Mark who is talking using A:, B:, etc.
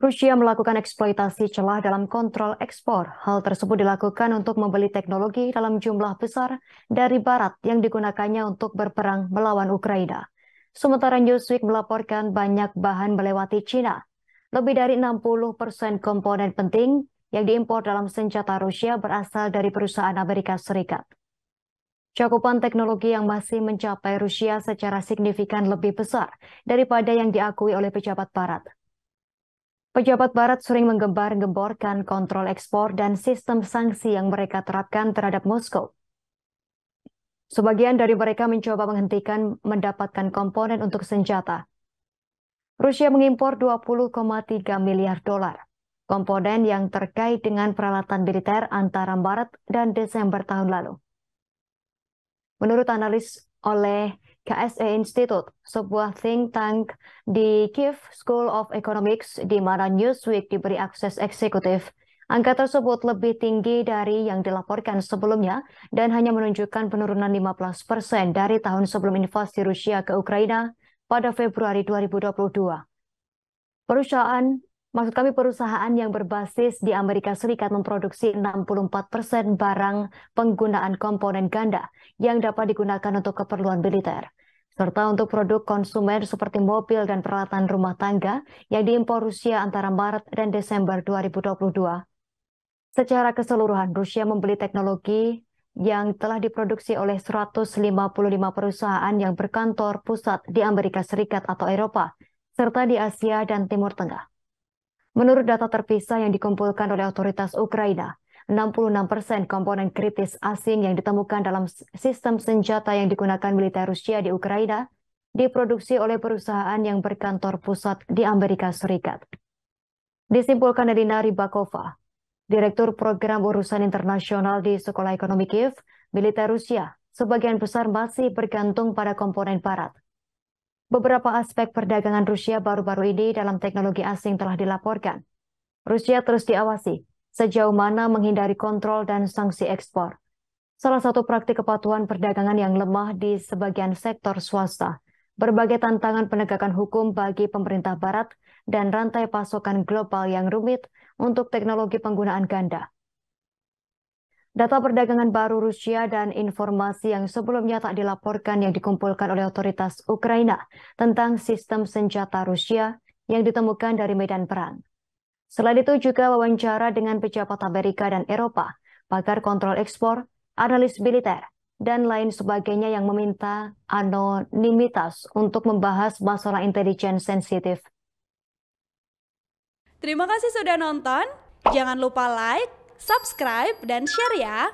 A: Rusia melakukan eksploitasi celah dalam kontrol ekspor. Hal tersebut dilakukan untuk membeli teknologi dalam jumlah besar dari Barat yang digunakannya untuk berperang melawan Ukraina. Sementara Newsweek melaporkan banyak bahan melewati Cina. Lebih dari 60% komponen penting yang diimpor dalam senjata Rusia berasal dari perusahaan Amerika Serikat. Cakupan teknologi yang masih mencapai Rusia secara signifikan lebih besar daripada yang diakui oleh pejabat Barat. Pejabat Barat sering menggembar-gemborkan kontrol ekspor dan sistem sanksi yang mereka terapkan terhadap Moskow. Sebagian dari mereka mencoba menghentikan mendapatkan komponen untuk senjata. Rusia mengimpor 20,3 miliar dolar komponen yang terkait dengan peralatan militer antara Maret dan Desember tahun lalu. Menurut analis oleh KSE Institute, sebuah think tank di Kiev School of Economics di mana Newsweek diberi akses eksekutif, angka tersebut lebih tinggi dari yang dilaporkan sebelumnya dan hanya menunjukkan penurunan 15% dari tahun sebelum invasi Rusia ke Ukraina pada Februari 2022. Perusahaan yang berbasis di Amerika Serikat memproduksi 64% barang penggunaan komponen ganda yang dapat digunakan untuk keperluan militer, serta untuk produk konsumer seperti mobil dan peralatan rumah tangga yang diimpor Rusia antara Maret dan Desember 2022. Secara keseluruhan, Rusia membeli teknologi yang telah diproduksi oleh 155 perusahaan yang berkantor pusat di Amerika Serikat atau Eropa, serta di Asia dan Timur Tengah. Menurut data terpisah yang dikumpulkan oleh otoritas Ukraina, 66% komponen kritis asing yang ditemukan dalam sistem senjata yang digunakan militer Rusia di Ukraina diproduksi oleh perusahaan yang berkantor pusat di Amerika Serikat. Disimpulkan Elina Rybakova, Direktur Program Urusan Internasional di Sekolah Ekonomi Kiev, militer Rusia sebagian besar masih bergantung pada komponen Barat. Beberapa aspek perdagangan Rusia baru-baru ini dalam teknologi asing telah dilaporkan. Rusia terus diawasi sejauh mana menghindari kontrol dan sanksi ekspor. Salah satu praktik kepatuhan perdagangan yang lemah di sebagian sektor swasta, berbagai tantangan penegakan hukum bagi pemerintah Barat, dan rantai pasokan global yang rumit untuk teknologi penggunaan ganda. Data perdagangan baru Rusia dan informasi yang sebelumnya tak dilaporkan yang dikumpulkan oleh otoritas Ukraina tentang sistem senjata Rusia yang ditemukan dari medan perang. Selain itu juga wawancara dengan pejabat Amerika dan Eropa, pakar kontrol ekspor, analis militer, dan lain sebagainya yang meminta anonimitas untuk membahas masalah intelijen sensitif.
B: Terima kasih sudah nonton. Jangan lupa like, subscribe, dan share ya.